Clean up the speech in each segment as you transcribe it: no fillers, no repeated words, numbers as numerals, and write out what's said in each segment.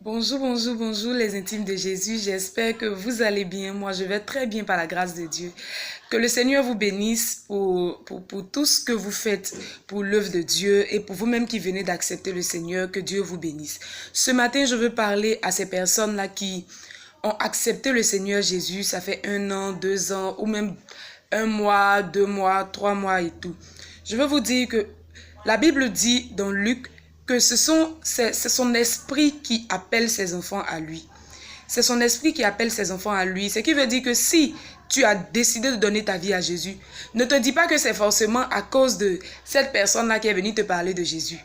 Bonjour, bonjour, bonjour les intimes de Jésus. J'espère que vous allez bien. Moi, je vais très bien par la grâce de Dieu. Que le Seigneur vous bénisse pour tout ce que vous faites pour l'œuvre de Dieu et pour vous-même qui venez d'accepter le Seigneur. Que Dieu vous bénisse. Ce matin, je veux parler à ces personnes-là qui ont accepté le Seigneur Jésus. Ça fait 1 an, 2 ans ou même 1 mois, 2 mois, 3 mois et tout. Je veux vous dire que la Bible dit dans Luc que c'est son esprit qui appelle ses enfants à lui. C'est son esprit qui appelle ses enfants à lui. Ce qui veut dire que si tu as décidé de donner ta vie à Jésus, ne te dis pas que c'est forcément à cause de cette personne-là qui est venue te parler de Jésus.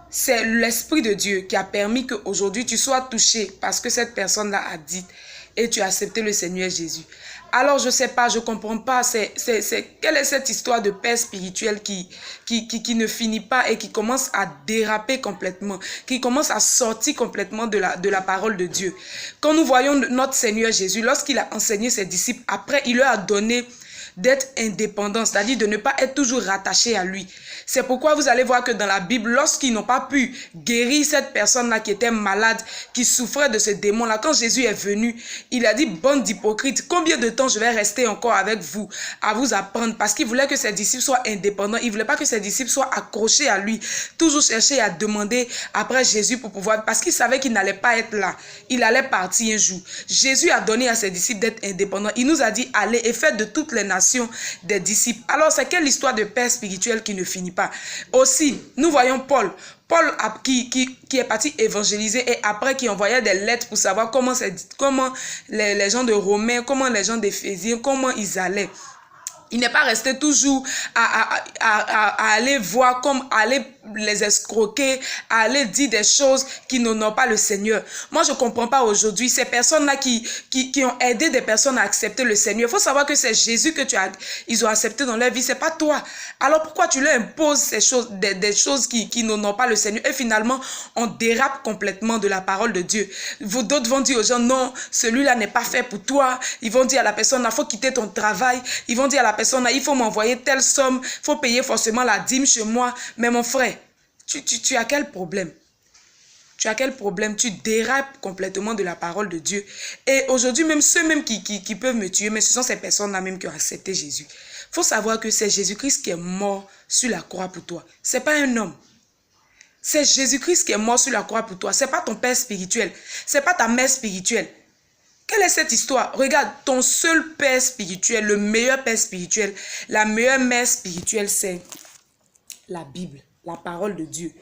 C'est l'Esprit de Dieu qui a permis qu'aujourd'hui tu sois touché parce que cette personne-là a dit et tu as accepté le Seigneur Jésus. Alors je ne sais pas, je ne comprends pas, quelle est cette histoire de paix spirituelle qui ne finit pas et qui commence à déraper complètement, qui commence à sortir complètement de la parole de Dieu. Quand nous voyons notre Seigneur Jésus, lorsqu'il a enseigné ses disciples, après il leur a donné d'être indépendant, c'est-à-dire de ne pas être toujours rattaché à lui. C'est pourquoi vous allez voir que dans la Bible, lorsqu'ils n'ont pas pu guérir cette personne-là qui était malade, qui souffrait de ce démon-là, quand Jésus est venu, il a dit, bande d'hypocrites, combien de temps je vais rester encore avec vous, à vous apprendre, parce qu'il voulait que ses disciples soient indépendants, il ne voulait pas que ses disciples soient accrochés à lui, toujours chercher à demander après Jésus pour pouvoir, parce qu'il savait qu'il n'allait pas être là, il allait partir un jour. Jésus a donné à ses disciples d'être indépendants, il nous a dit, allez et faites de toutes les nations des disciples. Alors c'est quelle histoire de paix spirituelle qui ne finit pas. Aussi, nous voyons Paul qui est parti évangéliser et après qui envoyait des lettres pour savoir comment les gens de Romains, comment les gens d'Éphésiens, comment ils allaient. Il n'est pas resté toujours à aller voir, comme aller les escroquer, à aller dire des choses qui n'honorent pas le Seigneur. Moi, je ne comprends pas aujourd'hui ces personnes-là qui ont aidé des personnes à accepter le Seigneur. Il faut savoir que c'est Jésus que ils ont accepté dans leur vie, c'est pas toi. Alors pourquoi tu leur imposes ces choses, des choses qui n'honorent pas le Seigneur et finalement, on dérape complètement de la parole de Dieu. D'autres vont dire aux gens, non, celui-là n'est pas fait pour toi. Ils vont dire à la personne, il faut quitter ton travail. Ils vont dire à la personne, il faut m'envoyer telle somme, il faut payer forcément la dîme chez moi. Mais mon frère, tu as quel problème? Tu as quel problème? Tu dérapes complètement de la parole de Dieu. Et aujourd'hui, même ceux même qui peuvent me tuer, mais ce sont ces personnes-là même qui ont accepté Jésus. Il faut savoir que c'est Jésus-Christ qui est mort sur la croix pour toi. Ce n'est pas un homme. C'est Jésus-Christ qui est mort sur la croix pour toi. Ce n'est pas ton père spirituel. Ce n'est pas ta mère spirituelle. Quelle est cette histoire? Regarde, ton seul père spirituel, le meilleur père spirituel, la meilleure mère spirituelle, c'est la Bible, la parole de Dieu.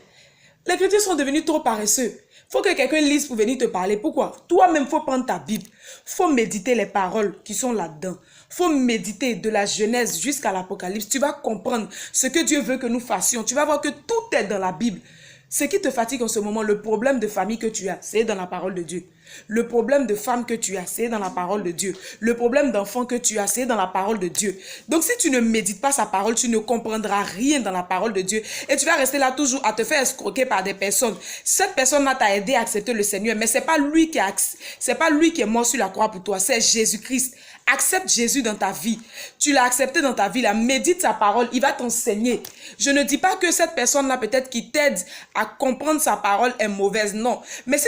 Les chrétiens sont devenus trop paresseux. Il faut que quelqu'un lise pour venir te parler. Pourquoi? Toi-même, il faut prendre ta Bible. Il faut méditer les paroles qui sont là-dedans. Il faut méditer de la Genèse jusqu'à l'Apocalypse. Tu vas comprendre ce que Dieu veut que nous fassions. Tu vas voir que tout est dans la Bible. Ce qui te fatigue en ce moment, le problème de famille que tu as, c'est dans la parole de Dieu. Le problème de femme que tu as, c'est dans la parole de Dieu. Le problème d'enfant que tu as, c'est dans la parole de Dieu. Donc si tu ne médites pas sa parole, tu ne comprendras rien dans la parole de Dieu. Et tu vas rester là toujours à te faire escroquer par des personnes. Cette personne-là t'a aidé à accepter le Seigneur, mais c'est pas lui qui est mort sur la croix pour toi, c'est Jésus-Christ. Accepte Jésus dans ta vie. Tu l'as accepté dans ta vie, là. Médite sa parole, il va t'enseigner. Je ne dis pas que cette personne-là, peut-être qui t'aide à comprendre sa parole est mauvaise, non. Mais si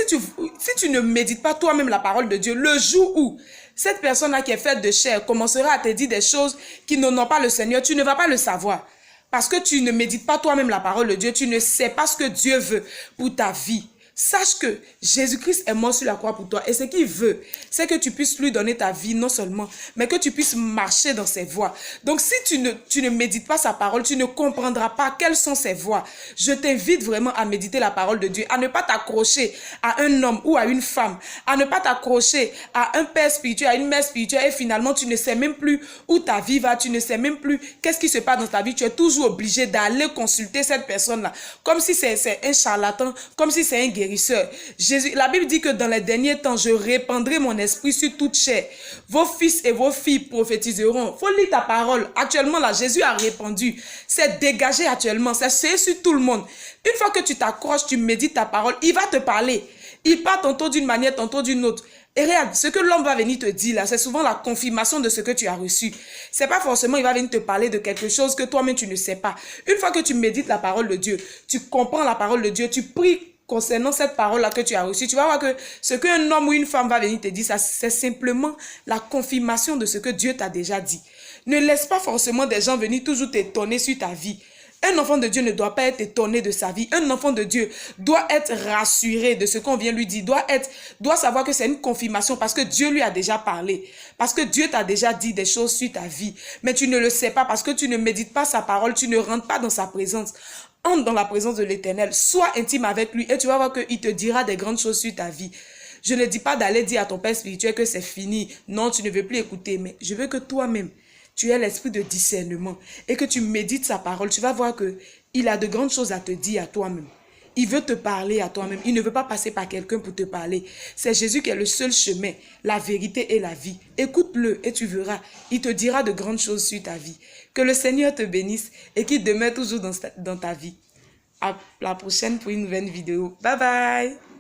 tu ne médites pas toi-même la parole de Dieu, le jour où cette personne-là qui est faite de chair commencera à te dire des choses qui n'honorent pas le Seigneur, tu ne vas pas le savoir. Parce que tu ne médites pas toi-même la parole de Dieu, tu ne sais pas ce que Dieu veut pour ta vie. Sache que Jésus-Christ est mort sur la croix pour toi et ce qu'il veut, c'est que tu puisses lui donner ta vie non seulement, mais que tu puisses marcher dans ses voies. Donc si tu ne médites pas sa parole, tu ne comprendras pas quelles sont ses voies. Je t'invite vraiment à méditer la parole de Dieu, à ne pas t'accrocher à un homme ou à une femme, à ne pas t'accrocher à un père spirituel, à une mère spirituelle et finalement tu ne sais même plus où ta vie va, tu ne sais même plus qu'est-ce qui se passe dans ta vie. Tu es toujours obligé d'aller consulter cette personne-là, comme si c'est un charlatan, comme si c'est un guérisseur. La Bible dit que dans les derniers temps, je répandrai mon esprit sur toute chair. Vos fils et vos filles prophétiseront. Il faut lire ta parole. Actuellement, là, Jésus a répandu. C'est dégagé actuellement. C'est sur tout le monde. Une fois que tu t'accroches, tu médites ta parole, il va te parler. Il parle tantôt d'une manière, tantôt d'une autre. Et regarde, ce que l'homme va venir te dire là, c'est souvent la confirmation de ce que tu as reçu. C'est pas forcément il va venir te parler de quelque chose que toi-même tu ne sais pas. Une fois que tu médites la parole de Dieu, tu comprends la parole de Dieu, tu pries concernant cette parole-là que tu as reçue, tu vas voir que ce qu'un homme ou une femme va venir te dire, c'est simplement la confirmation de ce que Dieu t'a déjà dit. Ne laisse pas forcément des gens venir toujours t'étonner sur ta vie. Un enfant de Dieu ne doit pas être étonné de sa vie. Un enfant de Dieu doit être rassuré de ce qu'on vient lui dire. Doit savoir que c'est une confirmation parce que Dieu lui a déjà parlé. Parce que Dieu t'a déjà dit des choses sur ta vie. Mais tu ne le sais pas parce que tu ne médites pas sa parole. Tu ne rentres pas dans sa présence. Entre dans la présence de l'Éternel. Sois intime avec lui et tu vas voir qu'il te dira des grandes choses sur ta vie. Je ne dis pas d'aller dire à ton père spirituel que c'est fini. Non, tu ne veux plus écouter. Mais je veux que toi-même, tu aies l'esprit de discernement et que tu médites sa parole, tu vas voir qu'il a de grandes choses à te dire à toi-même. Il veut te parler à toi-même. Il ne veut pas passer par quelqu'un pour te parler. C'est Jésus qui est le seul chemin, la vérité et la vie. Écoute-le et tu verras. Il te dira de grandes choses sur ta vie. Que le Seigneur te bénisse et qu'il demeure toujours dans ta vie. À la prochaine pour une nouvelle vidéo. Bye bye.